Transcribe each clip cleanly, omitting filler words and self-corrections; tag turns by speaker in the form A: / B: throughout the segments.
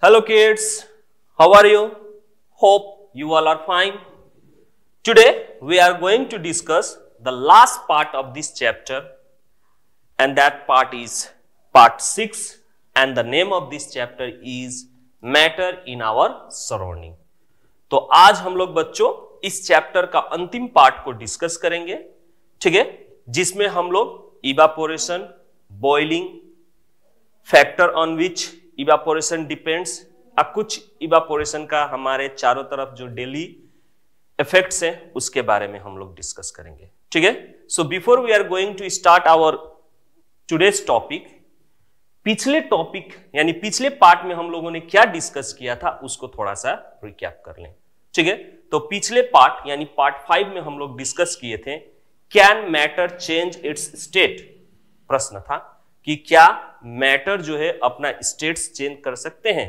A: Hello kids, how are you? Hope you all are fine. Today we are going to discuss the last part of this chapter, and that part is part 6, and the name of this chapter is Matter in our Surrounding. तो आज हम लोग बच्चों इस chapter का अंतिम part को discuss करेंगे, ठीक है, जिसमें हम लोग evaporation, boiling, factor on which evaporation depends, कुछ इवापोरेशन का हमारे चारों तरफ जो डेली इफेक्ट्स हैं उसके बारे में हम लोग डिस्कस करेंगे, ठीक है। So before we are going to start our today's topic, पिछले टॉपिक यानी पिछले पार्ट में हम लोगों ने क्या डिस्कस किया था उसको थोड़ा सा रिकैप कर लें, ठीक है। तो पिछले पार्ट यानी पार्ट 5 में हम लोग डिस्कस किए थे can matter change it's state. प्रश्न था कि क्या मैटर जो है अपना स्टेट्स चेंज कर सकते हैं।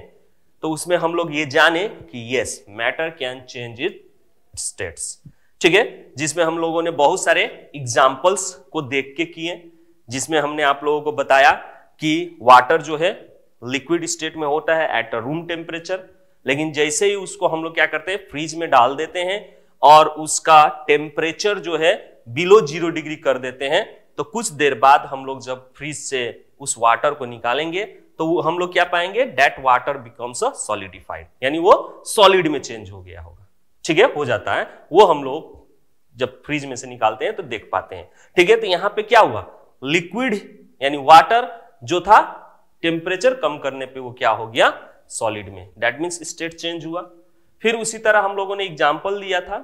A: तो उसमें हम लोग ये जाने कि yes, matter can change it's states, ठीक है, जिसमें हम लोगों ने बहुत सारे एग्जांपल्स को देख के किए, जिसमें हमने आप लोगों को बताया कि वाटर जो है लिक्विड स्टेट में होता है एट अ रूम टेम्परेचर, लेकिन जैसे ही उसको हम लोग क्या करते हैं फ्रीज में डाल देते हैं और उसका टेम्परेचर जो है बिलो 0 डिग्री कर देते हैं, तो कुछ देर बाद हम लोग जब फ्रीज से उस वाटर को निकालेंगे तो हम लोग क्या पाएंगे, that water becomes a solidified, यानी वो सॉलिड में चेंज हो गया होगा, ठीक है, हो जाता है। वो हम लोग जब फ्रीज में से निकालते हैं तो देख पाते हैं, ठीक है। तो यहां पे क्या हुआ, लिक्विड यानी वाटर जो था टेम्परेचर कम करने पे वो क्या हो गया, सॉलिड में, दैट मींस स्टेट चेंज हुआ। फिर उसी तरह हम लोगों ने एग्जांपल दिया था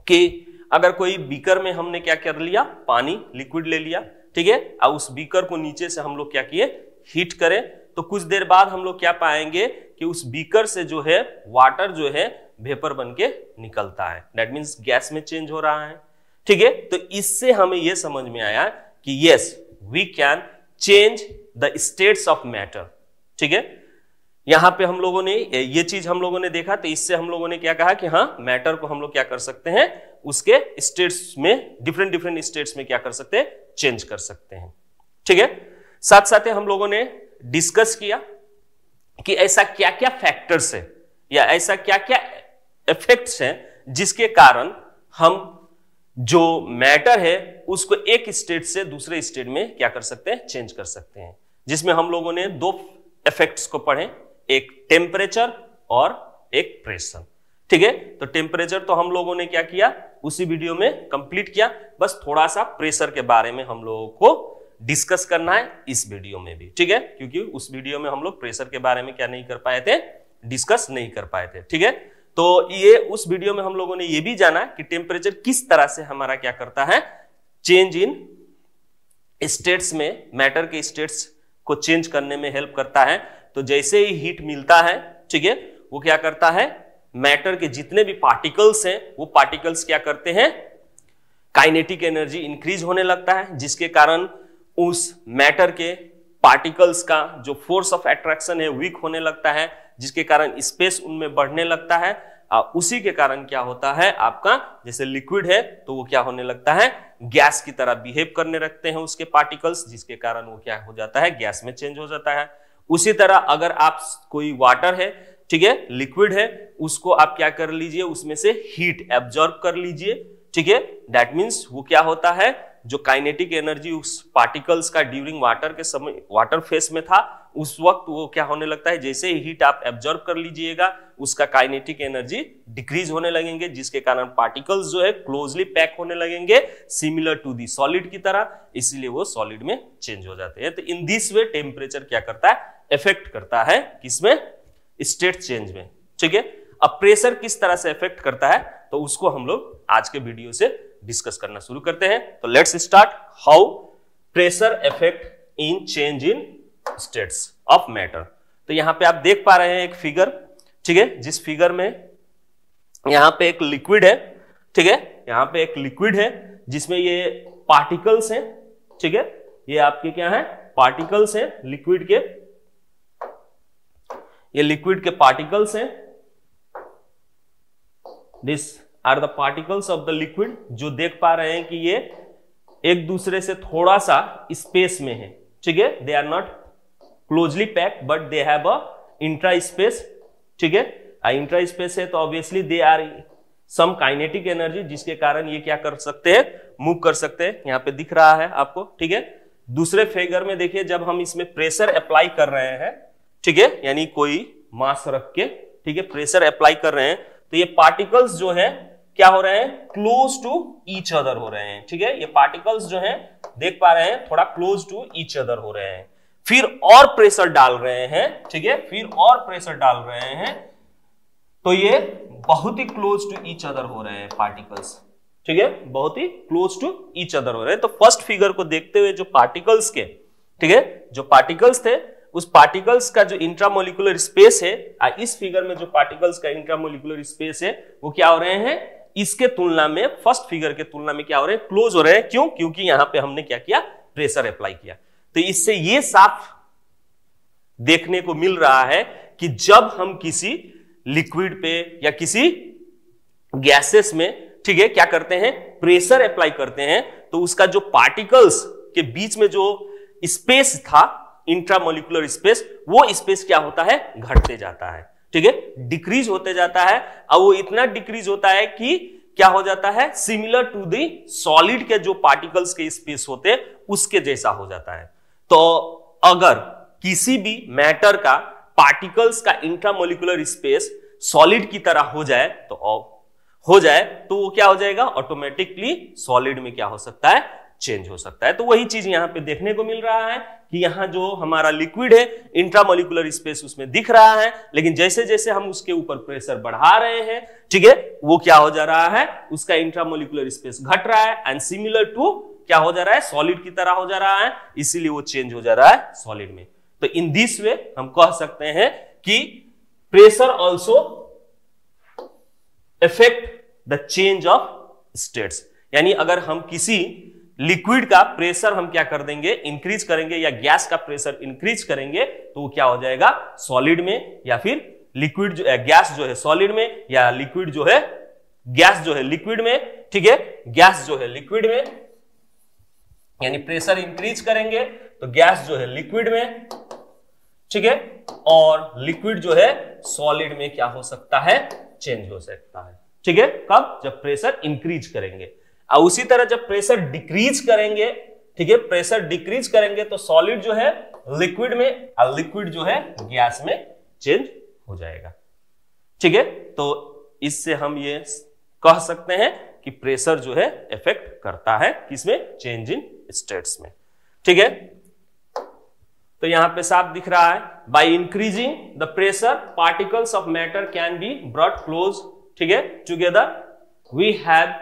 A: कि अगर कोई बीकर में हमने क्या कर लिया, पानी लिक्विड ले लिया, ठीक है, और उस बीकर को नीचे से हम लोग क्या किए, हीट करें, तो कुछ देर बाद हम लोग क्या पाएंगे कि उस बीकर से जो है वाटर जो है वेपर बन के निकलता है, दैट मींस गैस में चेंज हो रहा है, ठीक है। तो इससे हमें यह समझ में आया कि yes we can change the states of matter, ठीक है। यहां पे हम लोगों ने ये चीज हम लोगों ने देखा, तो इससे हम लोगों ने क्या कहा कि हाँ, मैटर को हम लोग क्या कर सकते हैं, उसके स्टेट्स में डिफरेंट स्टेट्स में क्या कर सकते हैं, चेंज कर सकते हैं, ठीक है। साथ साथ हम लोगों ने डिस्कस किया कि ऐसा क्या क्या फैक्टर्स है या ऐसा क्या क्या इफेक्ट्स हैं जिसके कारण हम जो मैटर है उसको एक स्टेट से दूसरे स्टेट में क्या कर सकते हैं, चेंज कर सकते हैं, जिसमें हम लोगों ने 2 इफेक्ट्स को पढ़े, एक टेम्परेचर और एक प्रेशर, ठीक है। तो टेम्परेचर तो हम लोगों ने क्या किया, उसी वीडियो में कंप्लीट किया, बस थोड़ा सा प्रेशर के बारे में हम लोगों को डिस्कस करना है इस वीडियो में भी, ठीक है, क्योंकि उस वीडियो में हम लोग प्रेशर के बारे में क्या नहीं कर पाए थे, डिस्कस नहीं कर पाए थे, ठीक है। तो ये उस वीडियो में हम लोगों ने ये भी जाना कि टेम्परेचर किस तरह से हमारा क्या करता है, चेंज इन स्टेट्स में, मैटर के स्टेट्स को चेंज करने में हेल्प करता है। तो जैसे ही हीट मिलता है, ठीक है, वो क्या करता है, मैटर के जितने भी पार्टिकल्स हैं वो पार्टिकल्स क्या करते हैं, काइनेटिक एनर्जी इंक्रीज होने लगता है, जिसके कारण उस मैटर के पार्टिकल्स का जो फोर्स ऑफ अट्रैक्शन है वीक होने लगता है, जिसके कारण स्पेस उनमें बढ़ने लगता है। उसी के कारण क्या होता है, आपका जैसे लिक्विड है तो वो क्या होने लगता है, गैस की तरह बिहेव करने लगते हैं उसके पार्टिकल्स, जिसके कारण वो क्या हो जाता है, गैस में चेंज हो जाता है। उसी तरह अगर आप कोई वाटर है, ठीक है, लिक्विड है, उसको आप क्या कर लीजिए, उसमें से हीट एब्जॉर्ब कर लीजिए, ठीक है, दैट मींस वो क्या होता है, जो काइनेटिक एनर्जी उस पार्टिकल्स का ड्यूरिंग वाटर के समय, वाटर फेस में था, उस वक्त वो क्या होने लगता है, जैसे ही हीट आप एब्जॉर्ब कर लीजिएगा उसका काइनेटिक एनर्जी डिक्रीज होने लगेंगे, जिसके कारण पार्टिकल्स जो है क्लोजली पैक होने लगेंगे सिमिलर टू दी सॉलिड की तरह, इसीलिए वो सॉलिड में चेंज हो जाते हैं। तो इन दिस वे टेम्परेचर क्या करता है, इफेक्ट करता है किसमें, स्टेट चेंज में, ठीक है। अब प्रेशर किस तरह से इफेक्ट करता है तो उसको हम लोग आज के वीडियो से डिस्कस करना शुरू करते हैं। तो let's start, how pressure effect in change in states of matter. तो यहां पे आप देख पा रहे हैं एक फिगर, ठीक है, जिस फिगर में यहां पे एक लिक्विड है, ठीक है, यहां पे एक लिक्विड है जिसमें ये पार्टिकल्स हैं, ठीक है, ये आपके क्या है, पार्टिकल्स हैं लिक्विड के, ये लिक्विड के पार्टिकल्स हैं, this are the particles of the liquid, जो देख पा रहे हैं कि ये एक दूसरे से थोड़ा सा स्पेस में है, ठीक है, they are not closely packed but they have a intra space, ठीक है, इंट्रा स्पेस है तो obviously they are some kinetic energy जिसके कारण ये क्या कर सकते हैं, मूव कर सकते हैं, यहाँ पे दिख रहा है आपको, ठीक है। दूसरे फिगर में देखिए जब हम इसमें प्रेशर अप्लाई कर रहे हैं, ठीक है, यानी कोई मास रख के, ठीक है, प्रेशर अप्लाई कर रहे हैं तो ये पार्टिकल्स जो है क्या हो रहे हैं, क्लोज टू ईच अदर हो रहे हैं, ठीक है। ये पार्टिकल्स जो हैं देख पा रहे हैं थोड़ा क्लोज टू ईच अदर हो रहे हैं, फिर और प्रेशर डाल रहे हैं, ठीक है, फिर और प्रेशर डाल रहे हैं तो ये बहुत ही क्लोज टू ईच अदर हो रहे हैं पार्टिकल्स, ठीक है, बहुत ही क्लोज टू ईच अदर हो रहे हैं। तो फर्स्ट फिगर को देखते हुए जो पार्टिकल्स के, ठीक है, जो पार्टिकल्स थे उस पार्टिकल्स का जो इंट्रामोलिकुलर स्पेस है, इस फिगर में जो पार्टिकल्स का इंट्रामोलिकुलर स्पेस है वो क्या हो रहे हैं, इसके तुलना में, फर्स्ट फिगर के तुलना में क्या हो रहे हैं, क्लोज हो रहे हैं। क्यों? क्योंकि यहां पे हमने क्या किया, प्रेशर अप्लाई किया। तो इससे ये साफ देखने को मिल रहा है कि जब हम किसी लिक्विड पे या किसी गैसेस में, ठीक है, क्या करते हैं, प्रेशर अप्लाई करते हैं तो उसका जो पार्टिकल्स के बीच में जो स्पेस था, इंट्रामोलिकुलर स्पेस, वो स्पेस क्या होता है, घटते जाता है, ठीक है, डिक्रीज होते जाता है। और वो इतना डिक्रीज होता है कि क्या हो जाता है, सिमिलर टू द सॉलिड के जो पार्टिकल्स के स्पेस होते हैं उसके जैसा हो जाता है। तो अगर किसी भी मैटर का पार्टिकल्स का इंट्रामोलिकुलर स्पेस सॉलिड की तरह हो जाए तो वो क्या हो जाएगा, ऑटोमेटिकली सॉलिड में क्या हो सकता है, चेंज हो सकता है। तो वही चीज यहां पे देखने को मिल रहा है कि यहां जो हमारा लिक्विड है इंट्रामोलिकुलर स्पेस उसमें दिख रहा है, लेकिन जैसे जैसे हम उसके ऊपर प्रेशर बढ़ा रहे हैं, ठीक है, वो क्या हो जा रहा है, उसका इंट्रामोलिकुलर स्पेस घट रहा है एंड सिमिलर टू क्या हो जा रहा है, सॉलिड की तरह हो जा रहा है, इसीलिए वो चेंज हो जा रहा है सॉलिड में। तो इन दिस वे हम कह सकते हैं कि pressure also affect the change of states. यानी अगर हम किसी लिक्विड का प्रेशर हम क्या कर देंगे, इंक्रीज करेंगे, या गैस का प्रेशर इंक्रीज करेंगे तो वो क्या हो जाएगा, सॉलिड में, या फिर लिक्विड जो है, गैस जो है सॉलिड में, या लिक्विड जो है, गैस जो है लिक्विड में, ठीक है, गैस जो है लिक्विड में, यानी प्रेशर इंक्रीज करेंगे तो गैस जो है लिक्विड में, ठीक है, और लिक्विड जो है सॉलिड में क्या हो सकता है, चेंज हो सकता है, ठीक है। कब? जब प्रेशर इंक्रीज करेंगे। और उसी तरह जब प्रेशर डिक्रीज करेंगे, ठीक है, प्रेशर डिक्रीज करेंगे तो सॉलिड जो है लिक्विड में और लिक्विड जो है गैस में चेंज हो जाएगा, ठीक है। तो इससे हम ये कह सकते हैं कि प्रेशर जो है इफेक्ट करता है किसमें, चेंज इन स्टेट्स में, ठीक है। तो यहां पे साफ दिख रहा है, by increasing the pressure particles of matter can be brought close, ठीक है, टुगेदर। वी हैव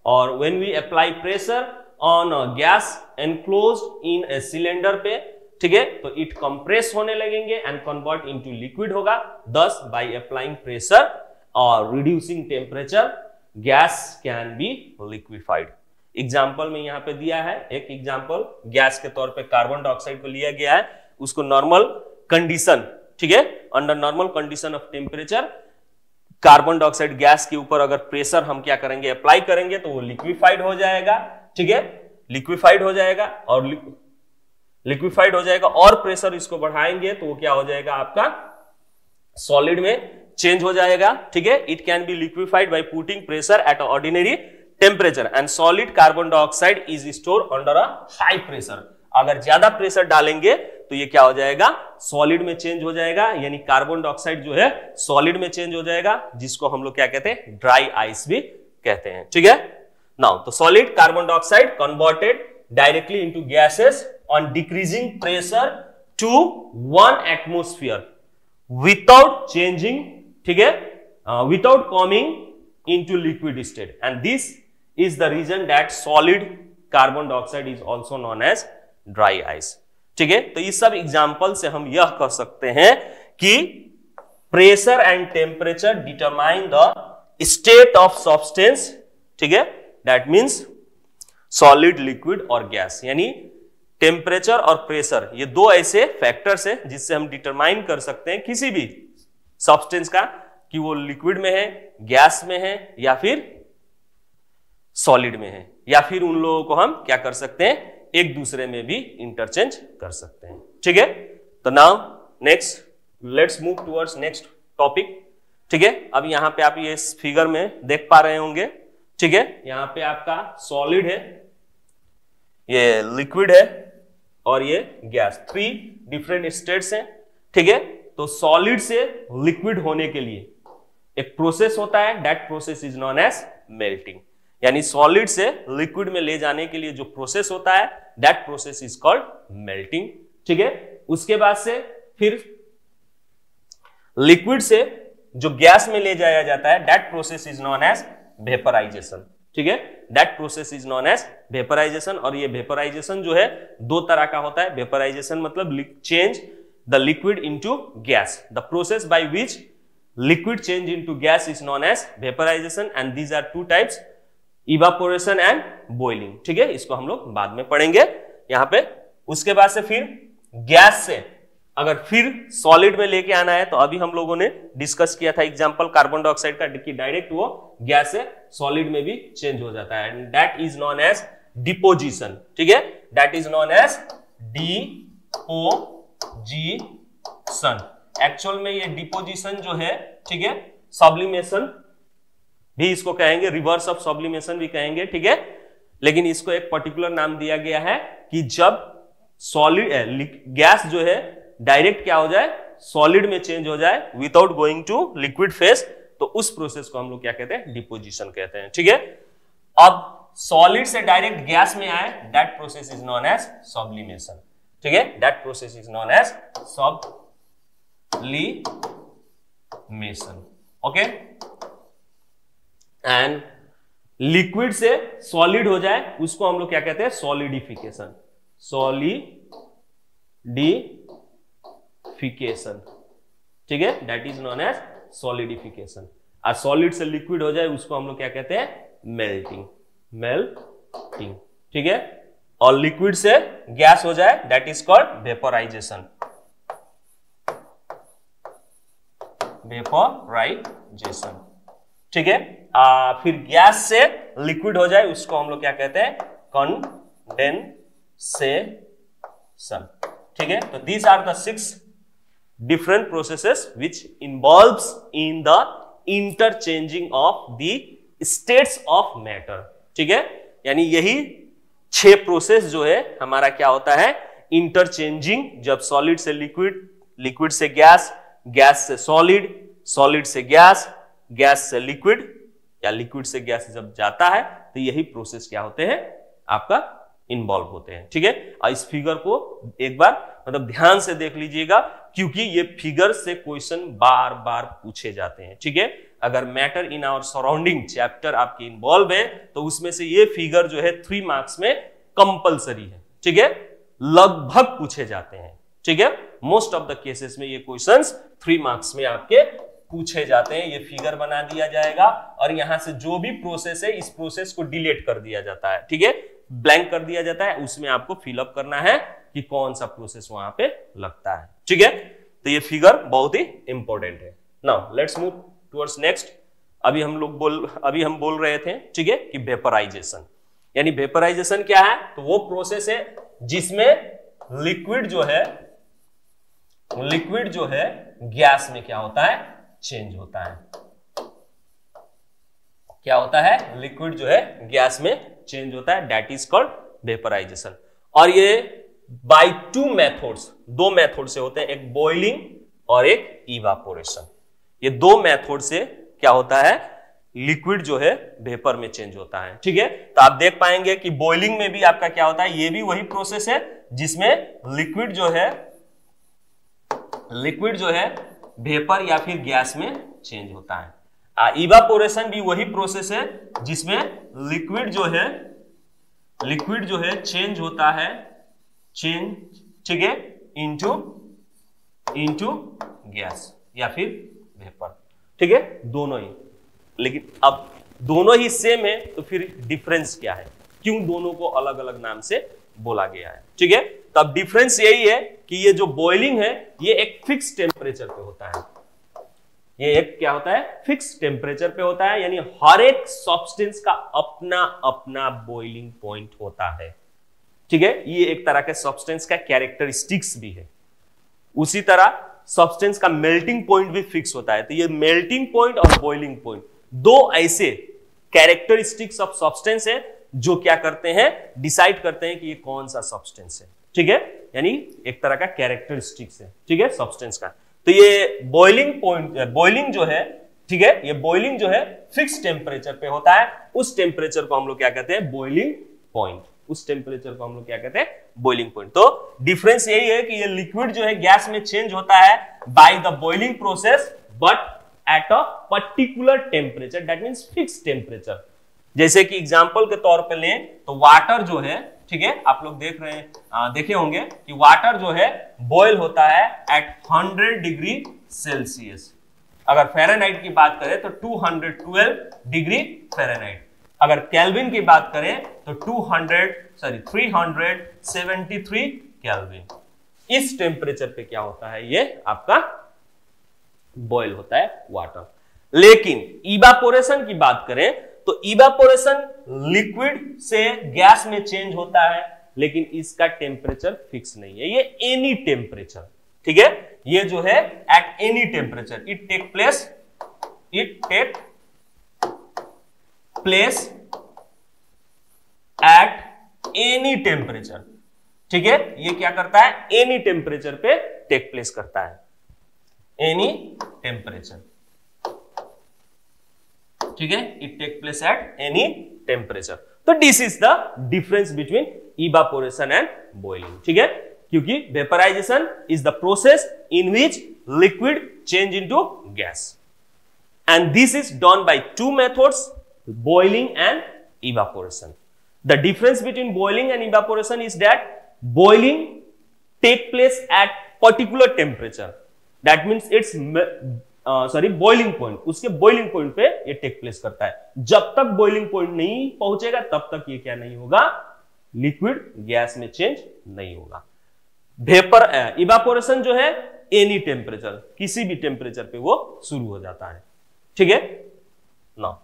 A: और when we apply pressure on a gas enclosed in a cylinder पे, ठीक है, तो इट कंप्रेस होने लगेंगे एंड कन्वर्ट इनटू लिक्विड होगा। दस बाय अप्लाइंग प्रेशर और reducing temperature gas can be liquefied. Example में यहां पे दिया है, एक एग्जाम्पल गैस के तौर पे कार्बन डाइऑक्साइड को लिया गया है, उसको नॉर्मल कंडीशन, ठीक है, under normal condition of temperature carbon dioxide gas के ऊपर अगर प्रेशर हम क्या करेंगे, अप्लाई करेंगे तो वो लिक्विफाइड हो जाएगा, ठीक है, लिक्विफाइड हो जाएगा, और लिक्विफाइड हो जाएगा और प्रेशर इसको बढ़ाएंगे तो वो क्या हो जाएगा, आपका सॉलिड में चेंज हो जाएगा, ठीक है। It can be liquefied by putting pressure at ordinary temperature and solid carbon dioxide is stored under a high pressure. अगर ज्यादा प्रेशर डालेंगे तो ये क्या हो जाएगा, सॉलिड में चेंज हो जाएगा, यानी कार्बन डाइऑक्साइड जो है सॉलिड में चेंज हो जाएगा, जिसको हम लोग क्या कहते हैं, ड्राई आइस भी कहते हैं, ठीक है। नाउ तो solid carbon dioxide converted directly into gases on decreasing pressure to 1 atmosphere without changing, ठीक है, without coming into liquid state, and this is the reason that solid carbon dioxide is also known as dry ice, ठीक है। तो इस सब example से हम यह कह सकते हैं कि pressure and temperature determine the state of substance, ठीक है, दैट मीन्स सॉलिड, लिक्विड और गैस। यानी टेम्परेचर और प्रेशर ये दो ऐसे फैक्टर्स हैं जिससे हम डिटरमाइन कर सकते हैं किसी भी सब्सटेंस का कि वो लिक्विड में है, गैस में है, या फिर सॉलिड में है, या फिर उन लोगों को हम क्या कर सकते हैं, एक दूसरे में भी इंटरचेंज कर सकते हैं, ठीक है। तो now next let's move towards next topic. ठीक है, अब यहाँ पे आप ये इस फिगर में देख पा रहे होंगे। ठीक है, यहाँ पे आपका सॉलिड है, ये लिक्विड है और ये गैस, 3 डिफरेंट स्टेट्स हैं। ठीक है, तो सॉलिड से लिक्विड होने के लिए एक प्रोसेस होता है, that process is known as melting. यानी सॉलिड से लिक्विड में ले जाने के लिए जो प्रोसेस होता है, that process is called melting. ठीक है, उसके बाद से फिर लिक्विड से जो गैस में ले जाया जाता है, that process is known as vaporization. ठीक है, that process is known as vaporization. और ये वेपराइजेशन जो है 2 तरह का होता है। वेपराइजेशन मतलब change the liquid into gas. The process by which liquid change into gas is known as vaporization and these are 2 types, evaporation and boiling. ठीक है, इसको हम लोग बाद में पढ़ेंगे यहां पे। उसके बाद से फिर गैस से अगर फिर सॉलिड में लेके आना है, तो अभी हम लोगों ने डिस्कस किया था एग्जांपल कार्बन डाइऑक्साइड का, कि डायरेक्ट वो गैस से सॉलिड में भी चेंज हो जाता है, and that is known as deposition. ठीक है, that is known as deposition. Actual में ये डिपोजिशन जो है, ठीक है, सब्लिमेशन भी इसको कहेंगे, रिवर्स ऑफ सब्लिमेशन भी कहेंगे। ठीक है, लेकिन इसको एक पर्टिकुलर नाम दिया गया है कि जब सॉलिड गैस जो है डायरेक्ट क्या हो जाए, सॉलिड में चेंज हो जाए without going to liquid phase, तो उस प्रोसेस को हम लोग क्या कहते हैं, डिपोजिशन कहते हैं। ठीक है, अब सॉलिड से डायरेक्ट गैस में आए, that process is known as sublimation. ठीक है, that process is known as sublimation. Okay, and liquid से सॉलिड हो जाए, उसको हम लोग क्या कहते हैं, सॉलिडिफिकेशन। सॉलिडिफिकेशन, ठीक है, that is known as solidification. और सॉलिड से लिक्विड हो जाए, उसको हम लोग क्या कहते हैं, मेल्टिंग। मेल्टिंग, ठीक है, और लिक्विड से गैस हो जाए, that is called vaporisation. Vaporisation, ठीक है। फिर गैस से लिक्विड हो जाए, उसको हम लोग क्या कहते हैं, कंडेंसेशन। ठीक है, तो these are the 6 different processes which involves in the interchanging of the states of matter। ठीक है, यानी यही 6 प्रोसेस जो है हमारा क्या होता है, इंटरचेंजिंग, जब सॉलिड से लिक्विड, लिक्विड से गैस, गैस से सॉलिड, सॉलिड से गैस, गैस से लिक्विड, या लिक्विड से गैस जब जाता है, तो यही प्रोसेस क्या होते हैं, आपका इन्वॉल्व होते हैं। ठीक है, और इस फिगर को एक बार मतलब ध्यान से देख लीजिएगा, क्योंकि ये फिगर से क्वेश्चन बार बार पूछे जाते हैं। ठीक है, अगर matter in our surrounding chapter आपके इन्वॉल्व है, तो उसमें से ये फिगर जो है 3 मार्क्स में कंपलसरी है। ठीक है, लगभग पूछे जाते हैं। ठीक है, मोस्ट ऑफ द केसेस में ये क्वेश्चंस 3 मार्क्स में आपके पूछे जाते हैं। ये फिगर बना दिया जाएगा और यहां से जो भी प्रोसेस है, इस प्रोसेस को डिलीट कर दिया जाता है। ठीक है, ब्लैंक कर दिया जाता है, उसमें आपको फिलअप करना है कि कौन सा प्रोसेस वहां पे लगता है। ठीक है, तो ये फिगर बहुत ही इंपॉर्टेंट है। Now let's move towards next. अभी हम बोल रहे थे, ठीक है, कि वेपराइजेशन, यानी वेपराइजेशन क्या है, तो वो प्रोसेस है जिसमें लिक्विड जो है गैस में क्या होता है, चेंज होता है। क्या होता है, लिक्विड जो है गैस में चेंज होता है, दैट इज कॉल्ड वेपराइजेशन। और ये बाय 2 मेथड्स, 2 मेथड से होते हैं, एक बॉइलिंग और एक इवापोरेशन। ये 2 मेथड से क्या होता है, लिक्विड जो है वेपर में चेंज होता है। ठीक है, तो आप देख पाएंगे कि बॉइलिंग में भी आपका क्या होता है, ये भी वही प्रोसेस है जिसमें लिक्विड जो है वेपर या फिर गैस में चेंज होता है। इवापोरेशन भी वही प्रोसेस है जिसमें लिक्विड जो है चेंज होता है, ठीक है, इनटू गैस या फिर वेपर। ठीक है, दोनों ही, लेकिन अब दोनों ही सेम है, तो फिर डिफरेंस क्या है, क्यों दोनों को अलग अलग नाम से बोला गया है। ठीक है, तो अब डिफरेंस यही है कि ये जो बॉइलिंग है, ये एक फिक्स टेम्परेचर पे होता है। ये एक क्या होता है, फिक्स टेम्परेचर पे होता है, यानी हर एक सब्सटेंस का अपना अपना बॉइलिंग पॉइंट होता है। ठीक है, ये एक तरह के सब्सटेंस का कैरेक्टरिस्टिक्स भी है। उसी तरह सब्सटेंस का मेल्टिंग पॉइंट भी फिक्स होता है। तो ये मेल्टिंग पॉइंट और बॉइलिंग पॉइंट दो ऐसे कैरेक्टरिस्टिक्स ऑफ सब्सटेंस है जो क्या करते हैं, डिसाइड करते हैं कि ये कौन सा सब्सटेंस है। ठीक है, यानी एक तरह का कैरेक्टरिस्टिक्स है, ठीक है, सब्सटेंस का। तो ये बॉइलिंग पॉइंट, बॉइलिंग जो है, ठीक है, ये बॉइलिंग जो है फिक्स टेम्परेचर पे होता है। उस टेम्परेचर को हम लोग क्या कहते हैं, बॉइलिंग पॉइंट। उस टेम्परेचर को हम लोग क्या कहते हैं, बॉइलिंग पॉइंट। तो डिफरेंस यही है कि ये लिक्विड जो है गैस में चेंज होता है by the boiling process, but at a particular temperature, that means fix temperature. जैसे कि एग्जांपल के तौर पे लें तो वाटर जो है, ठीक है, आप लोग देख रहे हैं, देखे होंगे कि वाटर जो है बॉयल होता है एट 100 डिग्री सेल्सियस। अगर फ़ारेनहाइट की बात करें तो 212 डिग्री फ़ारेनहाइट। अगर केल्विन की बात करें तो 373 केल्विन। इस टेम्परेचर पे क्या होता है, ये आपका बॉयल होता है वाटर। लेकिन इवापोरेशन की बात करें तो इवापोरेशन लिक्विड से गैस में चेंज होता है, लेकिन इसका टेम्परेचर फिक्स नहीं है, ये एनी टेम्परेचर, ठीक है, ये जो है at any temperature, it take place at any temperature. ठीक है, ये क्या करता है, एनी टेम्परेचर पे टेक प्लेस करता है, एनी टेम्परेचर। ठीक है, it take place at any temperature. तो this is the difference between evaporation and boiling. ठीक है, क्योंकि vaporization is the process in which liquid change into gas, and this is done by two methods, boiling and evaporation. The difference between boiling and evaporation is that boiling take place at particular temperature. That means it's boiling point. उसके boiling point पे ये take place करता है। जब तक boiling point नहीं पहुंचेगा तब तक ये क्या नहीं होगा, liquid गैस में change नहीं होगा। evaporation जो है any temperature, किसी भी temperature पे वो शुरू हो जाता है। ठीक है, now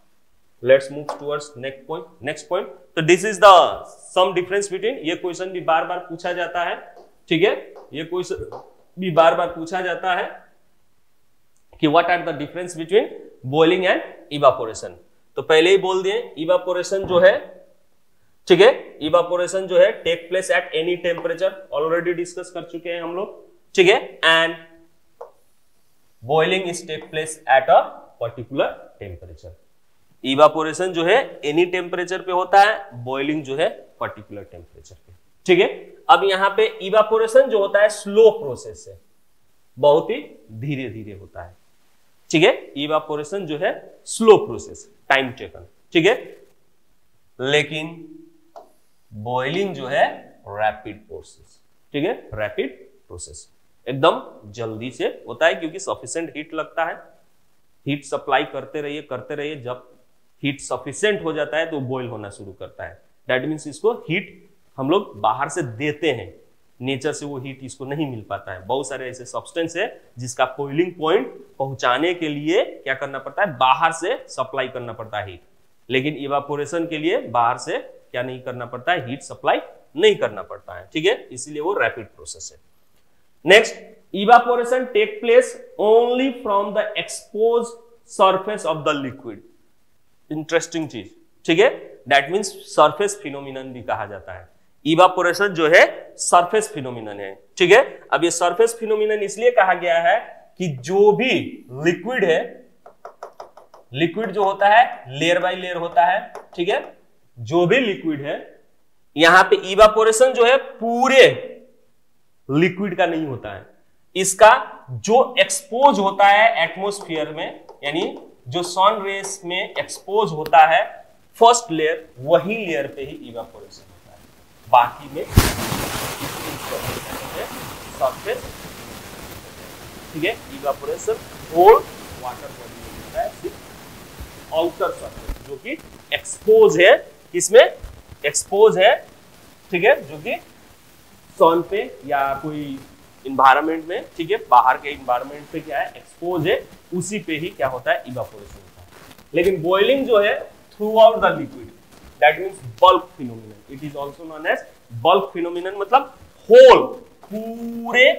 A: let's move towards next point. तो this is the some difference between, ये क्वेश्चन भी बार बार पूछा जाता है, ठीक है, ये क्वेश्चन भी बार बार पूछा जाता है कि what are the difference between boiling and evaporation। तो पहले ही बोल दिए, evaporation जो है, ठीक है, evaporation जो है take place at any temperature, already discuss कर चुके हैं हम लोग, ठीक है, and boiling is take place at a particular temperature। Evaporation जो है एनी टेम्परेचर पे होता है, बॉइलिंग जो है पर्टिकुलर टेम्परेचर पे। ठीक है, अब यहां पे इवापोरेशन जो होता है स्लो प्रोसेस है, बहुत ही धीरे धीरे होता है। ठीक है, इवापोरेशन जो है स्लो प्रोसेस, टाइम टेकन। ठीक है, लेकिन बॉइलिंग जो है रैपिड प्रोसेस। ठीक है, रैपिड प्रोसेस एकदम जल्दी से होता है, क्योंकि सफिशिएंट हीट लगता है, हीट सप्लाई करते रहिए, जब हीट सफिशिएंट हो जाता है तो बॉईल होना शुरू करता है। दैट मीन्स इसको हीट हम लोग बाहर से देते हैं, नेचर से वो हीट इसको नहीं मिल पाता है। बहुत सारे ऐसे सब्सटेंस है जिसका बॉइलिंग पॉइंट पहुंचाने के लिए क्या करना पड़ता है, बाहर से सप्लाई करना पड़ता है हीट। लेकिन इवापोरेशन के लिए बाहर से क्या नहीं करना पड़ता है, हीट सप्लाई नहीं करना पड़ता है। ठीक है, इसीलिए वो रैपिड प्रोसेस है। Next, evaporation take place only from the expose surface of the liquid. Interesting चीज, ठीक है, दैट मींस सरफेस फिनोमिनन भी कहा जाता है। इवापोरेशन जो है सरफेस फिनोमिनन है। ठीक है, अब ये सरफेस फिनोमिनन इसलिए कहा गया है कि जो भी लिक्विड है, लिक्विड जो होता है लेयर बाय लेयर होता है। ठीक है, जो भी लिक्विड है, यहां पे इवापोरेशन जो है पूरे लिक्विड का नहीं होता है, इसका जो एक्सपोज होता है एटमॉस्फेयर में, यानी जो सन रेस में एक्सपोज होता है फर्स्ट लेयर, वही लेयर पे ही इवापोरेशन होता है, बाकी में सरफेस। ठीक है, इवापोरेशन होल वाटर बॉडी में होता है, सिर्फ आउटर सरफेस जो कि एक्सपोज है, इसमें एक्सपोज है, ठीक है, जो कि सन पे या कोई इन्वायरमेंट में, ठीक है, बाहर के इन्वायरमेंट पे क्या है, एक्सपोज है, उसी पे ही क्या होता है, इवापोरेशन होता है। लेकिन बॉइलिंग जो है throughout the liquid, that means bulk phenomenon. It is also known as bulk phenomenon, मतलब होल, पूरे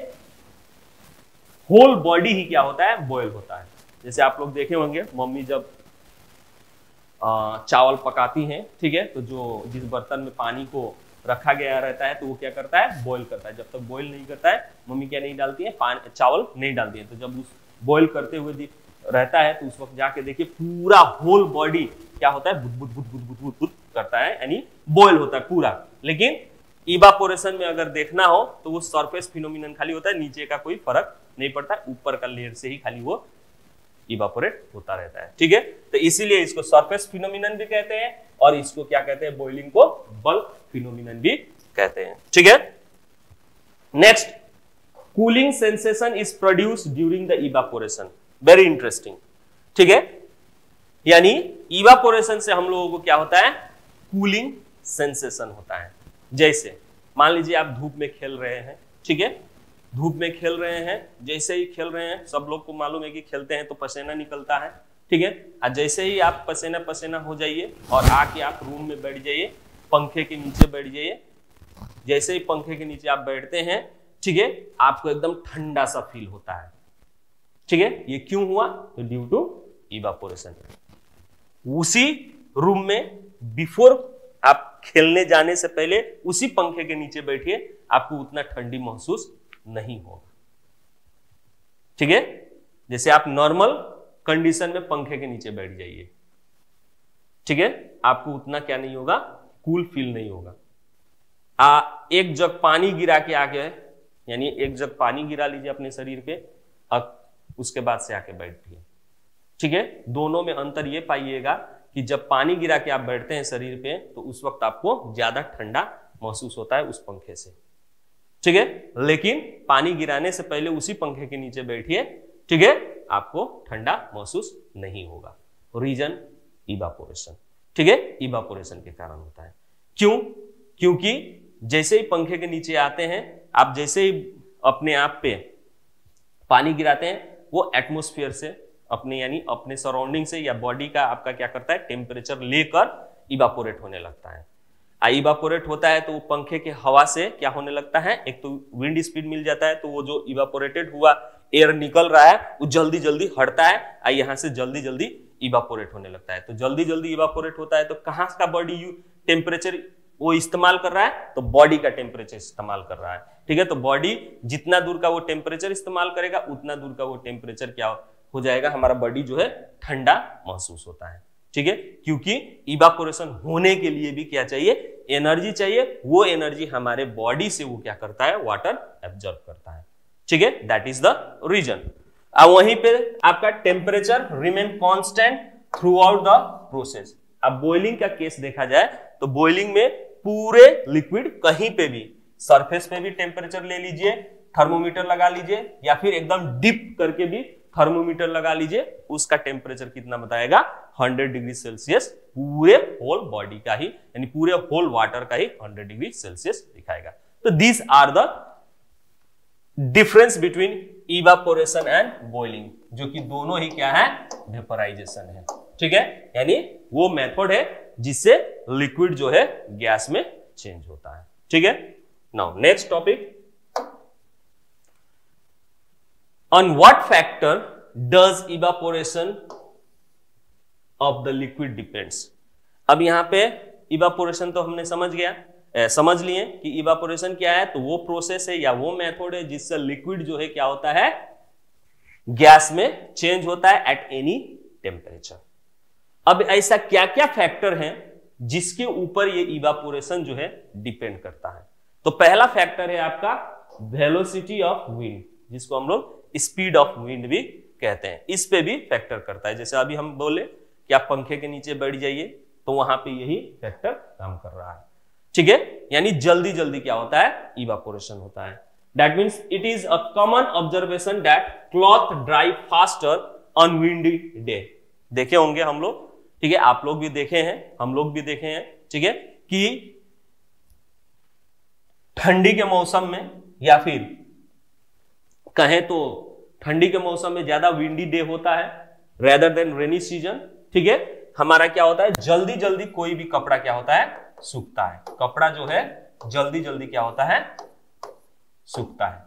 A: होल बॉडी ही क्या होता है, बॉयल होता है। जैसे आप लोग देखे होंगे मम्मी जब चावल पकाती हैं, ठीक है, तो जो जिस बर्तन में पानी को रखा गया रहता है तो वो क्या करता है, बॉईल करता है। जब तक बॉईल नहीं करता है मम्मी क्या नहीं डालती है, चावल नहीं डालती है। तो जब उस बॉईल करते हुए रहता है तो उस वक्त जाके देखिए पूरा होल बॉडी क्या होता है, बुद बुद बुद बुद बुद बुद करता है, यानी बॉईल होता है पूरा। लेकिन इवापोरेशन में अगर देखना हो तो वो सरफेस फिनोमिनन खाली होता है, नीचे का कोई फर्क नहीं पड़ता, ऊपर का लेयर से ही खाली वो इवापोरेट होता रहता है, ठीक है। तो इसीलिए इसको सरफेस फिनोमिनन भी कहते हैं और इसको क्या कहते हैं, बॉइलिंग को बल्क फिनोमिनन भी कहते हैं, ठीक है। Next, cooling sensation is produced during the evaporation. Very interesting, ठीक है। यानी इवापोरेशन से हम लोगों को क्या होता है, कूलिंग सेंसेशन होता है। जैसे मान लीजिए आप धूप में खेल रहे हैं, ठीक है, धूप में खेल रहे हैं, जैसे ही खेल रहे हैं, सब लोग को मालूम है कि खेलते हैं तो पसीना निकलता है, ठीक है। और जैसे ही आप पसीना पसीना हो जाइए और आके आप रूम में बैठ जाइए, पंखे के नीचे बैठ जाइए, जैसे ही पंखे के नीचे आप बैठते हैं, ठीक है, आपको एकदम ठंडा सा फील होता है, ठीक है। ये क्यों हुआ, तो ड्यू टू इवापोरेशन। उसी रूम में बिफोर आप खेलने जाने से पहले उसी पंखे के नीचे बैठिए, आपको उतना ठंडी महसूस नहीं होगा, ठीक है। जैसे आप नॉर्मल कंडीशन में पंखे के नीचे बैठ जाइए, ठीक है, आपको उतना क्या नहीं होगा, कूल फील नहीं होगा। एक जग पानी गिरा के आके, यानी एक जग पानी गिरा लीजिए अपने शरीर पे, उसके बाद से आके बैठिए, ठीक है। दोनों में अंतर ये पाइएगा कि जब पानी गिरा के आप बैठते हैं शरीर पे तो उस वक्त आपको ज्यादा ठंडा महसूस होता है उस पंखे से, ठीक है। लेकिन पानी गिराने से पहले उसी पंखे के नीचे बैठिए, ठीक है, आपको ठंडा महसूस नहीं होगा। रीजन इवापोरेशन, ठीक है, इवापोरेशन के कारण होता है। क्यों, क्योंकि जैसे ही पंखे के नीचे आते हैं आप, जैसे ही अपने आप पे पानी गिराते हैं, वो एटमॉस्फेयर से अपने, यानी अपने सराउंडिंग से या बॉडी का आपका क्या करता है, टेम्परेचर लेकर इवापोरेट होने लगता है। इवापोरेट होता है तो वो पंखे के हवा से क्या होने लगता है, एक तो विंड स्पीड मिल जाता है, तो वो जो इवापोरेटेड हुआ एयर निकल रहा है वो जल्दी जल्दी हटता है, यहां से जल्दी जल्दी इवापोरेट होने लगता है। तो जल्दी जल्दी इवापोरेट होता है तो कहां का बॉडी टेम्परेचर वो इस्तेमाल कर रहा है, तो बॉडी का टेम्परेचर इस्तेमाल कर रहा है, ठीक है। तो बॉडी जितना दूर का वो टेम्परेचर इस्तेमाल करेगा उतना दूर का वो टेम्परेचर क्या हो जाएगा, हमारा बॉडी जो है ठंडा महसूस होता है, ठीक है। क्योंकि इवापोरेशन होने के लिए भी क्या चाहिए, एनर्जी चाहिए। वो एनर्जी हमारे बॉडी से वो क्या करता है, वाटर एब्जॉर्ब करता है, ठीक है। That is the reason. अब वहीं पे आपका temperature remain constant throughout the process. अब बॉइलिंग का केस देखा जाए तो बॉइलिंग में पूरे लिक्विड कहीं पे भी, सरफेस पे भी टेम्परेचर ले लीजिए, थर्मोमीटर लगा लीजिए, या फिर एकदम डीप करके भी थर्मोमीटर लगा लीजिए, उसका टेम्परेचर कितना बताएगा, 100 डिग्री सेल्सियस, पूरे होल बॉडी का ही, यानी पूरे होल वाटर का ही 100 डिग्री सेल्सियस दिखाएगा। तो these are the difference between evaporation and boiling, जो कि दोनों ही क्या है, वेपराइजेशन है, ठीक है। यानी वो मेथड है जिससे लिक्विड जो है गैस में चेंज होता है, ठीक है। Now next topic, on what factor does evaporation of the liquid depends। अब यहां पे इवापोरेशन तो हमने समझ लिए कि इवापोरेशन क्या है, तो वो प्रोसेस है या वो मेथड है जिससे लिक्विड जो है क्या होता है, गैस में चेंज होता है एट एनी टेम्परेचर। अब ऐसा क्या क्या फैक्टर हैं जिसके ऊपर ये इवापोरेशन जो है डिपेंड करता है। तो पहला फैक्टर है आपका वेलोसिटी ऑफ विंड, जिसको हम लोग स्पीड ऑफ विंड भी कहते हैं, इस पे भी फैक्टर करता है। जैसे अभी हम बोले कि आप पंखे के नीचे बैठ जाइए, तो वहां पे यही फैक्टर काम कर रहा है, ठीक है। यानी जल्दी जल्दी क्या होता है, इवापोरेशन होता है। That means it is a common observation that cloth dry faster on windy day. देखे होंगे हम लोग, ठीक है, आप लोग भी देखे हैं, हम लोग भी देखे हैं, ठीक है, कि ठंडी के मौसम में या फिर कहें तो ठंडी के मौसम में ज्यादा विंडी डे होता है रेदर देन रेनी सीजन, ठीक है। हमारा क्या होता है, जल्दी जल्दी कोई भी कपड़ा क्या होता है, सूखता है। कपड़ा जो है जल्दी जल्दी क्या होता है, सूखता है,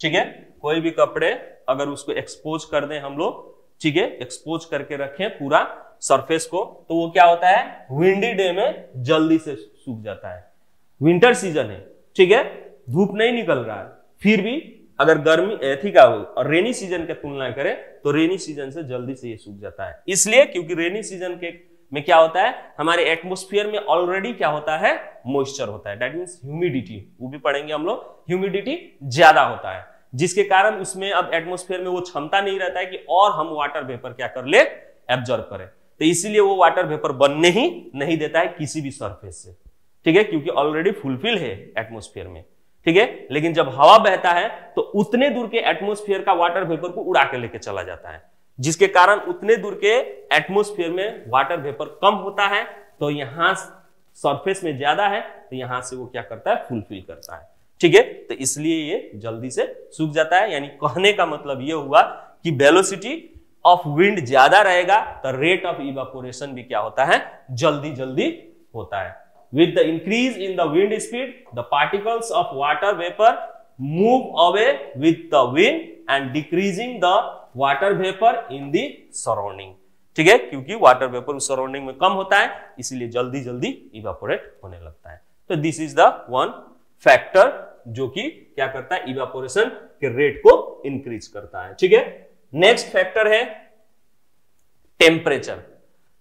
A: ठीक है। कोई भी कपड़े अगर उसको एक्सपोज कर दें हम लोग, ठीक है, एक्सपोज करके रखें पूरा सरफेस को, तो वो क्या होता है, विंडी डे में जल्दी से सूख जाता है। विंटर सीजन है, ठीक है, धूप नहीं निकल रहा है, फिर भी अगर गर्मी ठीक है और रेनी सीजन की तुलना करें तो रेनी सीजन से जल्दी से ये सूख जाता है। इसलिए क्योंकि रेनी सीजन के में क्या होता है, हमारे एटमॉस्फेयर में ऑलरेडी क्या होता है, मॉइस्चर होता है, दैट मींस ह्यूमिडिटी, वो भी पढ़ेंगे हम लोग, ह्यूमिडिटी ज्यादा होता है, जिसके कारण उसमें अब एटमॉस्फेयर में वो क्षमता नहीं रहता है कि और हम वाटर वेपर क्या कर ले, एब्जॉर्ब करें, तो इसीलिए वो वाटर वेपर बनने ही नहीं देता है किसी भी सरफेस से, ठीक है, क्योंकि ऑलरेडी फुलफिल है एटमॉस्फेयर में, ठीक है। लेकिन जब हवा बहता है तो उतने दूर के एटमॉस्फेयर का वाटर वेपर को उड़ा के लेके चला जाता है, जिसके कारण उतने दूर के एटमॉस्फेयर में वाटर वेपर कम होता है, तो यहां सरफेस में ज्यादा है, तो यहां से वो क्या करता है, फुलफिल करता है, ठीक है, तो इसलिए ये जल्दी से सूख जाता है। यानी कहने का मतलब ये हुआ कि वेलोसिटी ऑफ विंड ज्यादा रहेगा तो रेट ऑफ इवापोरेशन भी क्या होता है, जल्दी जल्दी होता है। With the increase in the wind speed, the particles of water vapor move away with the wind and decreasing the water vapor in the surrounding, ठीक है, क्योंकि वाटर वेपर उस सराउंडिंग में कम होता है, इसीलिए जल्दी जल्दी इवापोरेट होने लगता है। तो this is the one factor जो कि क्या करता है, इवापोरेशन के रेट को इंक्रीज करता है, ठीक है। नेक्स्ट फैक्टर है टेम्परेचर,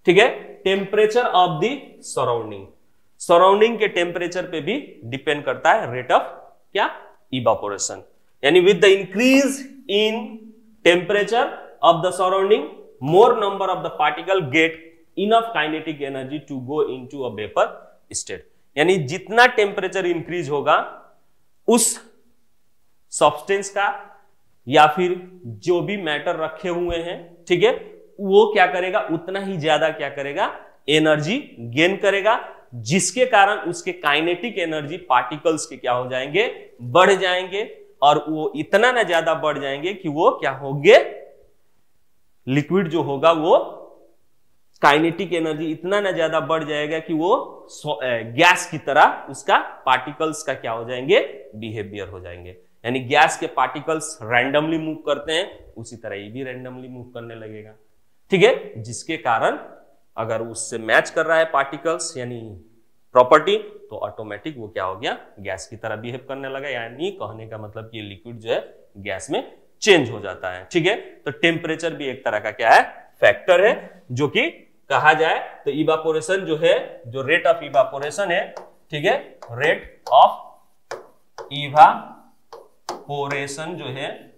A: ठीक है, temperature of the surrounding, surrounding के टेम्परेचर पे भी डिपेंड करता है रेट ऑफ क्या, इवापोरेशन। यानी with the increase in temperature of the surrounding, more number of the particle get enough kinetic energy to go into a vapour state. यानी जितना temperature increase होगा उस सब्सटेंस का या फिर जो भी मैटर रखे हुए हैं, ठीक है, वो क्या करेगा, उतना ही ज्यादा क्या करेगा, एनर्जी गेन करेगा, जिसके कारण उसके काइनेटिक एनर्जी पार्टिकल्स के क्या हो जाएंगे, बढ़ जाएंगे, और वो इतना ना ज्यादा बढ़ जाएंगे कि वो क्या होंगे, लिक्विड जो होगा वो काइनेटिक एनर्जी इतना ना ज्यादा बढ़ जाएगा कि वो गैस की तरह उसका पार्टिकल्स का क्या हो जाएंगे, बिहेवियर हो जाएंगे। यानी गैस के पार्टिकल्स रैंडमली मूव करते हैं, उसी तरह ये भी रैंडमली मूव करने लगेगा, ठीक है, जिसके कारण अगर उससे मैच कर रहा है पार्टिकल्स यानी प्रॉपर्टी, तो ऑटोमेटिक वो क्या हो गया, गैस की तरह बिहेव करने लगा। यानी कहने का मतलब कि लिक्विड जो है गैस में चेंज हो जाता है, ठीक है। तो टेम्परेचर भी एक तरह का क्या है, फैक्टर है, जो कि कहा जाए तो इवापोरेशन जो है, जो रेट ऑफ इवापोरेशन है, ठीक है, रेट ऑफ इवापोरेशन जो है,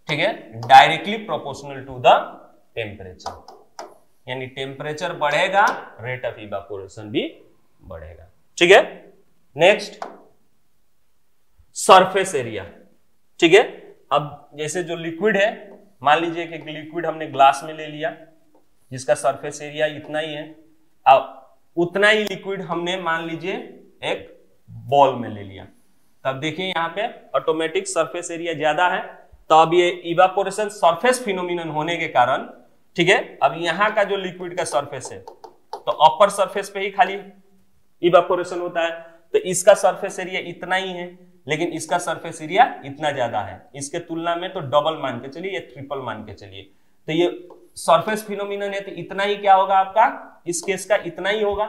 A: ठीक है, directly proportional to the temperature. यानी टेम्परेचर बढ़ेगा, रेट ऑफ इवापोरेशन भी बढ़ेगा, ठीक है। नेक्स्ट सरफेस एरिया, ठीक है। अब जैसे जो लिक्विड है, मान लीजिए कि लिक्विड हमने ग्लास में ले लिया जिसका सरफेस एरिया इतना ही है, अब उतना ही लिक्विड हमने मान लीजिए एक बॉल में ले लिया, तब देखिए यहाँ पे ऑटोमेटिक सरफेस एरिया ज्यादा है, तो अब ये इवापोरेशन सरफेस फिनोमिनन होने के कारण, ठीक है, अब यहाँ का जो लिक्विड का सरफेस है तो अपर सरफेस पे ही खाली इवापोरेशन होता है, तो इसका सरफेस एरिया इतना ही है, लेकिन इसका सरफेस एरिया इतना ज्यादा है, इसके तुलना में तो डबल मान के चलिए या ट्रिपल मान के चलिए, तो ये सरफेस फिनोमिनन है, तो इतना ही क्या होगा आपका, इस केस का इतना ही होगा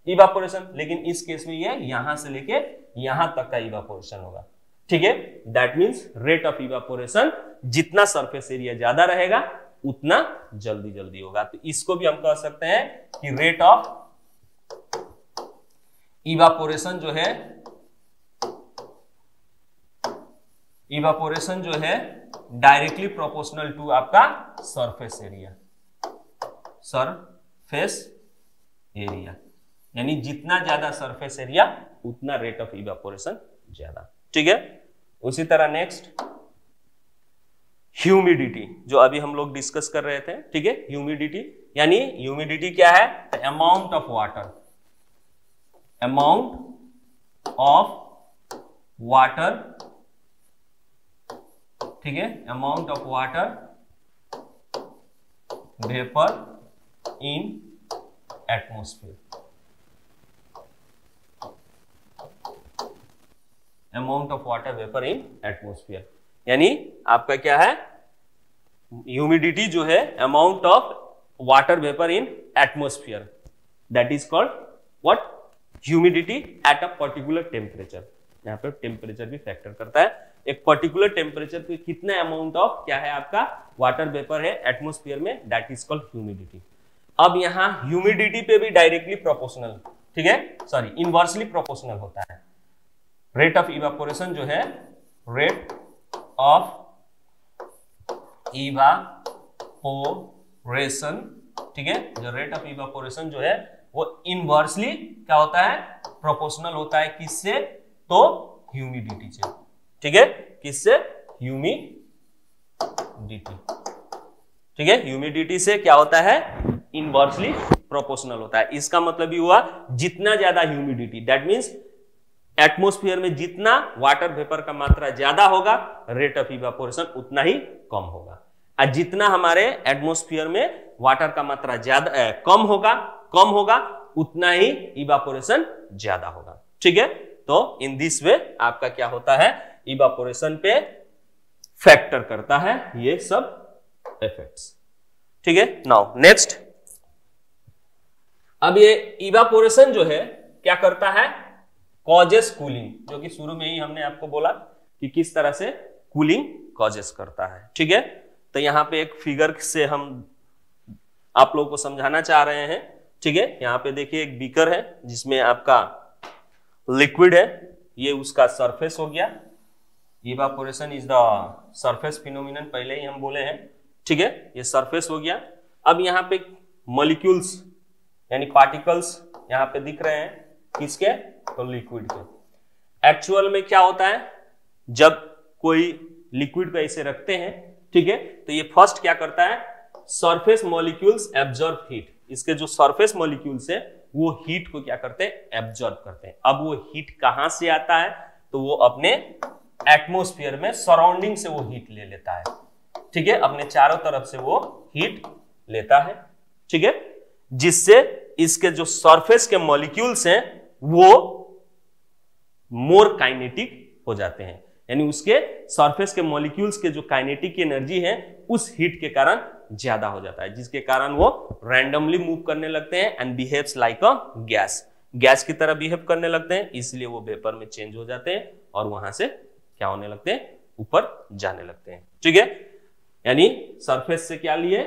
A: इवापोरेशन, लेकिन इस केस में ये यहां से लेके यहां तक का इवापोरेशन होगा, ठीक है। That means rate of evaporation जितना सरफेस एरिया ज्यादा रहेगा उतना जल्दी जल्दी होगा। तो इसको भी हम कह सकते हैं कि रेट ऑफ इवापोरेशन जो है, इवापोरेशन जो है डायरेक्टली प्रोपोर्शनल टू आपका सरफेस एरिया, सरफेस एरिया, यानी जितना ज्यादा सरफेस एरिया उतना रेट ऑफ इवापोरेशन ज्यादा, ठीक है। उसी तरह नेक्स्ट ह्यूमिडिटी, जो अभी हम लोग डिस्कस कर रहे थे, ठीक है, ह्यूमिडिटी, यानी ह्यूमिडिटी क्या है, amount of water, amount of water, ठीक है, amount of water vapour in atmosphere, amount of water vapour in atmosphere, यानी आपका क्या है, ह्यूमिडिटी जो है amount of water vapour in atmosphere, that is called what, humidity at a particular temperature. यहाँ पे टेम्परेचर भी फैक्टर करता है, एक पर्टिकुलर टेम्परेचर पे कितना अमाउंट ऑफ क्या है आपका वाटर वेपर है एटमोस्फियर में, दैट इज कॉल्ड ह्यूमिडिटी। अब यहाँ ह्यूमिडिटी पे भी डायरेक्टली प्रोपोर्शनल, ठीक है, सॉरी इनवर्सली प्रोपोर्शनल होता है। रेट ऑफ इवापोरेशन जो है, रेट ऑफ इवापोरेशन, ठीक है, जो रेट ऑफ इवापोरेशन जो है वो इनवर्सली क्या होता है, प्रोपोर्शनल होता है, किससे, तो ह्यूमिडिटी से, ठीक है, किससे, ह्यूमिडिटी, ठीक है, ह्यूमिडिटी से क्या होता है, इनवर्सली प्रोपोर्शनल होता है। इसका मतलब ये हुआ जितना ज्यादा ह्यूमिडिटी, दैट मींस एटमॉस्फेयर में जितना वाटर वेपर का मात्रा ज्यादा होगा, रेट ऑफ इवापोरेशन उतना ही कम होगा, और जितना हमारे एटमॉस्फेयर में वाटर का मात्रा ज्यादा कम होगा उतना ही इवापोरेशन ज्यादा होगा, ठीक है। तो इन दिस वे आपका क्या होता है, इवापोरेशन पे फैक्टर करता है ये सब इफेक्ट्स, ठीक है। नाउ नेक्स्ट, अब ये इवापोरेशन जो है क्या करता है, कॉजेस कूलिंग, जो कि शुरू में ही हमने आपको बोला कि किस तरह से कूलिंग कॉजेस करता है, ठीक है। तो यहां पे एक फिगर से हम आप लोगों को समझाना चाह रहे हैं, ठीक है। यहां पे देखिए एक बीकर है जिसमें आपका लिक्विड है, ये उसका सरफेस हो गया, evaporation is the surface phenomenon, पहले ही हम बोले हैं, ठीक है, ये सरफेस हो गया। अब यहाँ पे मॉलिक्यूल्स यानी पार्टिकल्स यहाँ पे दिख रहे हैं, किसके, तो लिक्विड के। एक्चुअल में क्या होता है, जब कोई लिक्विड को ऐसे रखते हैं, ठीक है, तो ये फर्स्ट क्या करता है, सरफेस मॉलिक्यूल्स एब्जॉर्ब हीट, इसके जो सरफेस मॉलिक्यूल्स है वो हीट को क्या करते हैं, एब्जॉर्ब करते हैं। अब वो हीट कहां से आता है, तो वो अपने एटमॉस्फेयर में सराउंडिंग से वो हीट ले लेता है, ठीक है, अपने चारों तरफ से वो हीट लेता है, ठीक है, जिससे इसके जो सरफेस के मॉलिक्यूल्स हैं वो मोर काइनेटिक हो जाते हैं, यानी उसके सरफेस के मॉलिक्यूल्स के जो काइनेटिक एनर्जी है उस हीट के कारण ज्यादा हो जाता है, जिसके कारण वो रैंडमली मूव करने लगते हैं and behaves like a gas की तरह बिहेव करने लगते हैं, इसलिए वो वेपर में चेंज हो जाते हैं और वहां से क्या होने लगते हैं, ऊपर जाने लगते हैं, ठीक है। यानी सरफेस से क्या लिए,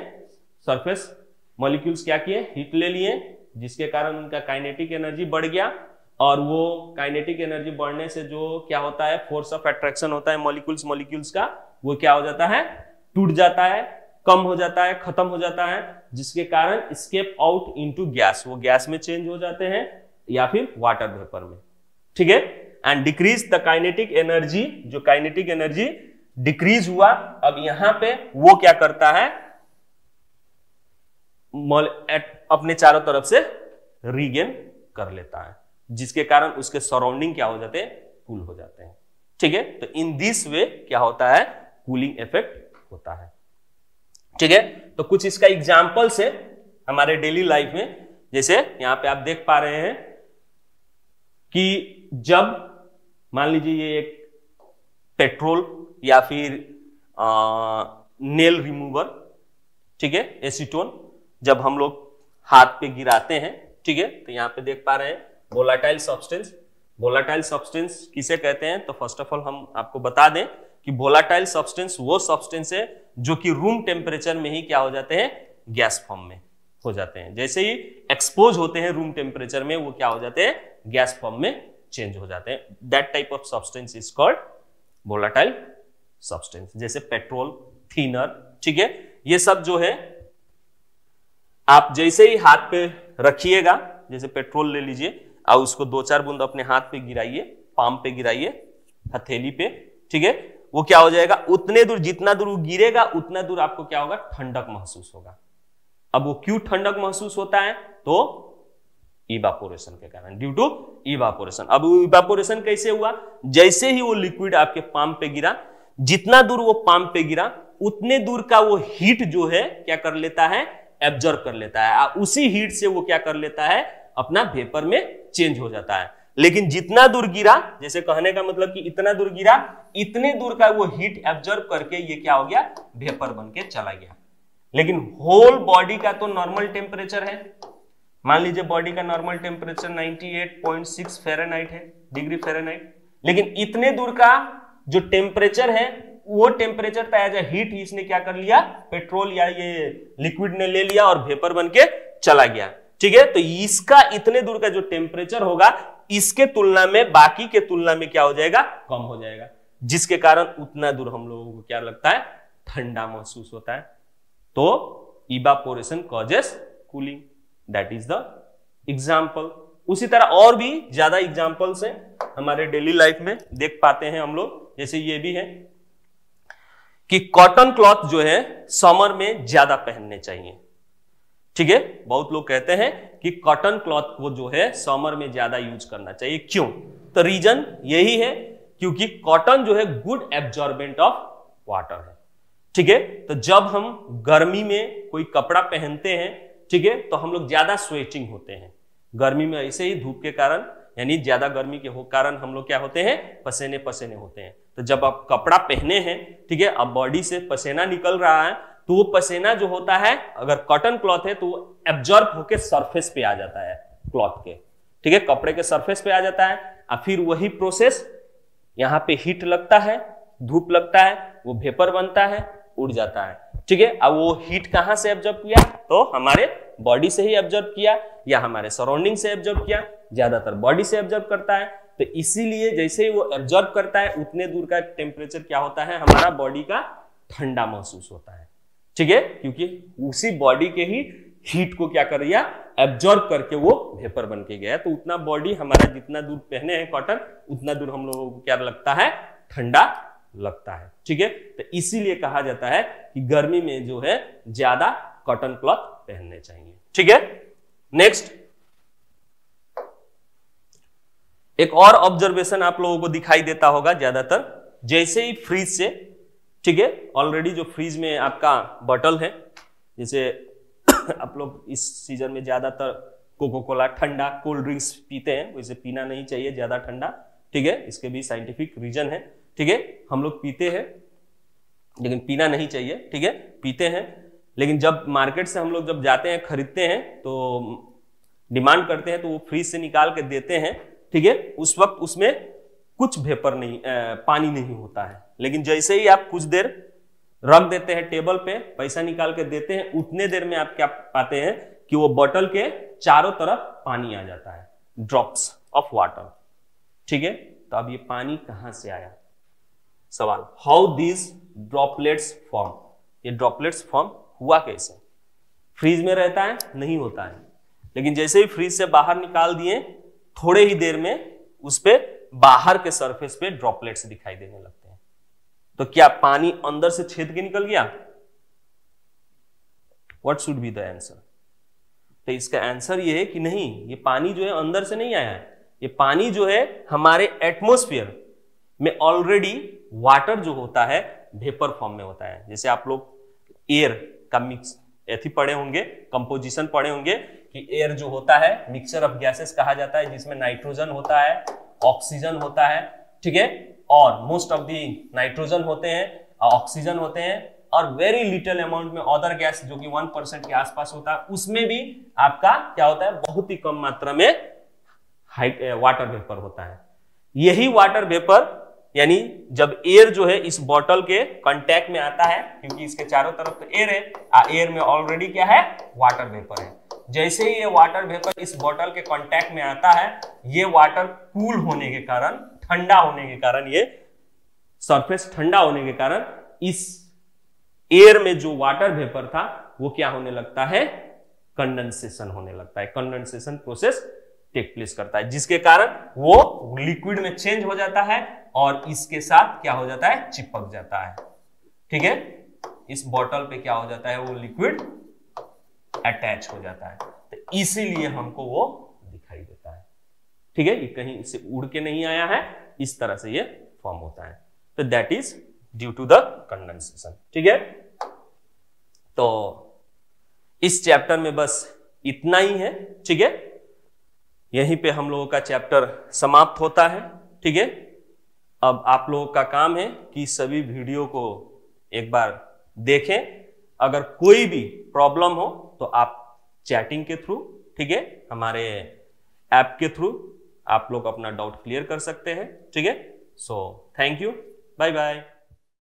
A: सरफेस मॉलिक्यूल्स क्या किए, हीट ले लिए, जिसके कारण उनका काइनेटिक एनर्जी बढ़ गया, और वो काइनेटिक एनर्जी बढ़ने से जो क्या होता है, फोर्स ऑफ अट्रैक्शन होता है मॉलिक्यूल्स का, वो क्या हो जाता है, टूट जाता है, कम हो जाता है, खत्म हो जाता है, जिसके कारण स्केप आउट इनटू गैस, वो गैस में चेंज हो जाते हैं या फिर वाटर वेपर में, ठीक है। And decrease the kinetic energy, जो काइनेटिक एनर्जी डिक्रीज हुआ, अब यहां पे वो क्या करता है, अपने चारों तरफ से रीगेन कर लेता है, जिसके कारण उसके सराउंडिंग क्या हो जाते हैं, कूल हो जाते हैं, ठीक है। तो इन दिस वे क्या होता है, कूलिंग इफेक्ट होता है, ठीक है। तो कुछ इसका एग्जांपल्स है हमारे डेली लाइफ में, जैसे यहां पे आप देख पा रहे हैं कि जब मान लीजिए ये एक पेट्रोल या फिर नेल रिमूवर, ठीक है, एसीटोन, जब हम लोग हाथ पे गिराते हैं, ठीक है, तो यहां पे देख पा रहे हैं वोलाटाइल सब्सटेंस। वोलाटाइल सब्सटेंस किसे कहते हैं, तो फर्स्ट ऑफ ऑल हम आपको बता दें कि वोलाटाइल सब्सटेंस वो सब्सटेंस है जो कि रूम टेम्परेचर में ही क्या हो जाते हैं, गैस फॉर्म में हो जाते हैं। जैसे ही एक्सपोज होते हैं रूम टेम्परेचर में, वो क्या हो जाते हैं, गैस फॉर्म में चेंज हो जाते हैं। That type of substance is called volatile substance, जैसे पेट्रोल, थिनर, ठीक है, ये सब जो है आप जैसे ही हाथ पे रखिएगा, जैसे पेट्रोल ले लीजिए और उसको 2-4 बूंद अपने हाथ पे गिराइए, पाम पे गिराइए, हथेली पे, ठीक है, वो क्या हो जाएगा, उतने दूर, जितना दूर वो गिरेगा उतना दूर आपको क्या होगा, ठंडक महसूस होगा। अब वो क्यों ठंडक महसूस होता है, तो इवापोरेशन के कारण, ड्यू टू इवापोरेशन। अब इवापोरेशन कैसे हुआ, जैसे ही वो लिक्विड आपके पाम पे गिरा, जितना दूर वो पाम पे गिरा उतने दूर का वो हीट जो है क्या कर लेता है, एब्जॉर्ब कर लेता है, उसी हीट से वो क्या कर लेता है, अपना वेपर में चेंज हो जाता है। लेकिन जितना दूर गिरा, जैसे कहने का मतलब कि इतना दूर गिरा, इतने दूर का वो हीट एब्जॉर्ब करके ये क्या हो गया, वेपर बन के चला गया। लेकिन होल बॉडी का तो नॉर्मल टेम्परेचर है, मान लीजिए बॉडी का नॉर्मल टेम्परेचर 98.6 फ़ारेनहाइट है, डिग्री फ़ारेनहाइट, लेकिन इतने दूर का जो टेम्परेचर है वो टेम्परेचर पे एज अ हीट इसने क्या कर लिया, पेट्रोल या ये लिक्विड ने ले लिया और वेपर बन के चला गया। ठीक है, तो इसका इतने दूर का जो टेम्परेचर होगा इसके तुलना में, बाकी के तुलना में क्या हो जाएगा, कम हो जाएगा, जिसके कारण उतना दूर हम लोगों को क्या लगता है, ठंडा महसूस होता है। तो evaporation causes cooling, that is the example. उसी तरह और भी ज्यादा एग्जाम्पल्स हैं हमारे डेली लाइफ में, देख पाते हैं हम लोग। जैसे ये भी है कि कॉटन क्लॉथ जो है समर में ज्यादा पहनने चाहिए। ठीक है, बहुत लोग कहते हैं कि कॉटन क्लॉथ को जो है समर में ज्यादा यूज करना चाहिए। क्यों? तो रीजन यही है क्योंकि कॉटन जो है गुड एब्जॉर्बेंट ऑफ वाटर है। ठीक है, तो जब हम गर्मी में कोई कपड़ा पहनते हैं, ठीक है, तो हम लोग ज्यादा स्वेटिंग होते हैं गर्मी में, ऐसे ही धूप के कारण, यानी ज्यादा गर्मी के कारण हम लोग क्या होते हैं, पसीने पसीने होते हैं। तो जब आप कपड़ा पहने हैं, ठीक है, अब बॉडी से पसीना निकल रहा है, तो वो पसीना जो होता है, अगर कॉटन क्लॉथ है तो वो एब्जॉर्ब होके सरफेस पे आ जाता है क्लॉथ के, ठीक है, कपड़े के सरफेस पे आ जाता है। और फिर वही प्रोसेस यहाँ पे हीट लगता है, धूप लगता है, वो वेपर बनता है, उड़ जाता है। ठीक है, अब वो हीट कहां से एब्जॉर्ब किया, तो हमारे बॉडी से ही एब्जॉर्ब किया या हमारे सराउंडिंग से एब्जॉर्ब किया, ज्यादातर बॉडी से एब्जॉर्ब करता है। तो इसीलिए जैसे ही वो एब्जॉर्ब करता है उतने दूर का टेम्परेचर क्या होता है, हमारा बॉडी का ठंडा महसूस होता है। ठीक है, क्योंकि उसी बॉडी के ही हीट को क्या कर दिया, एब्जॉर्ब करके वो वेपर बन के गया। तो उतना बॉडी हमारा जितना दूर पहने हैं कॉटन, उतना दूर हम लोगों को क्या लगता है, ठंडा लगता है। ठीक है, तो इसीलिए कहा जाता है कि गर्मी में जो है ज्यादा कॉटन क्लॉथ पहनने चाहिए। ठीक है, नेक्स्ट एक और ऑब्जर्वेशन आप लोगों को दिखाई देता होगा ज्यादातर, जैसे ही फ्रीज से, ठीक है, ऑलरेडी जो फ्रीज में आपका बॉटल है, जैसे आप लोग इस सीजन में ज्यादातर कोको कोला ठंडा कोल्ड ड्रिंक्स पीते हैं, वैसे पीना नहीं चाहिए ज्यादा ठंडा। ठीक है, इसके भी साइंटिफिक रीजन है। ठीक है, हम लोग पीते हैं लेकिन पीना नहीं चाहिए। ठीक है, पीते हैं, लेकिन जब मार्केट से हम लोग जब जाते हैं खरीदते हैं तो डिमांड करते हैं तो वो फ्रीज से निकाल के देते हैं। ठीक है, उस वक्त उसमें कुछ वेपर नहीं, पानी नहीं होता है, लेकिन जैसे ही आप कुछ देर रख देते हैं टेबल पे, पैसा निकाल के देते हैं, उतने देर में आप क्या पाते हैं कि वो बोतल के चारों तरफ पानी आ जाता है, ड्रॉप्स ऑफ वाटर। ठीक है, तो अब ये पानी कहां से आया, सवाल, हाउ दिस ड्रॉपलेट्स फॉर्म, ये ड्रॉपलेट्स फॉर्म हुआ कैसे? फ्रीज में रहता है, नहीं होता है, लेकिन जैसे ही फ्रीज से बाहर निकाल दिए, थोड़े ही देर में उस पे बाहर के सरफेस पे ड्रॉपलेट्स दिखाई देने लगते हैं। तो क्या पानी अंदर से छेद के निकल गया? What should be the answer? तो इसका आंसर ये है कि नहीं, ये पानी जो है अंदर से नहीं आया है, ये पानी जो है हमारे एटमॉस्फेयर में ऑलरेडी वाटर जो होता है वेपर फॉर्म में होता है। जैसे आप लोग एयर का मिक्स ऐसी पढ़े होंगे, कंपोजिशन पढ़े होंगे कि एयर जो होता है मिक्सचर ऑफ गैसेस कहा जाता है, जिसमें नाइट्रोजन होता है, ऑक्सीजन होता है, ठीक है, और मोस्ट ऑफ दी नाइट्रोजन होते हैं, ऑक्सीजन होते हैं, और वेरी लिटिल अमाउंट में अदर गैस जो कि 1% के आसपास होता है, उसमें भी आपका क्या होता है, बहुत ही कम मात्रा में वाटर वेपर होता है। यही वाटर वेपर यानी जब एयर जो है इस बॉटल के कांटेक्ट में आता है, क्योंकि इसके चारों तरफ तो एयर है, एयर में ऑलरेडी क्या है, वाटर वेपर है। जैसे ही ये वाटर वेपर इस बॉटल के कांटेक्ट में आता है, ये वाटर कूल होने के कारण, ठंडा होने के कारण, ये सरफेस ठंडा होने के कारण इस एयर में जो वाटर वेपर था वो क्या होने लगता है, कंडेंसेशन होने लगता है। कंडेंसेशन प्रोसेस टेक प्लेस करता है, जिसके कारण वो लिक्विड में चेंज हो जाता है और इसके साथ क्या हो जाता है, चिपक जाता है। ठीक है, इस बॉटल पे क्या हो जाता है, वो लिक्विड अटैच हो जाता है, तो इसीलिए हमको वो दिखाई देता है। ठीक है, ये कहीं से उड़ के नहीं आया है, इस तरह से ये फॉर्म होता है, तो that is due to the condensation. ठीक है, तो इस चैप्टर में बस इतना ही है। ठीक है, यहीं पे हम लोगों का चैप्टर समाप्त होता है। ठीक है, अब आप लोगों का काम है कि सभी वीडियो को एक बार देखें। अगर कोई भी प्रॉब्लम हो तो आप चैटिंग के थ्रू, ठीक है, हमारे ऐप के थ्रू आप लोग अपना डाउट क्लियर कर सकते हैं। ठीक है, so thank you, bye bye.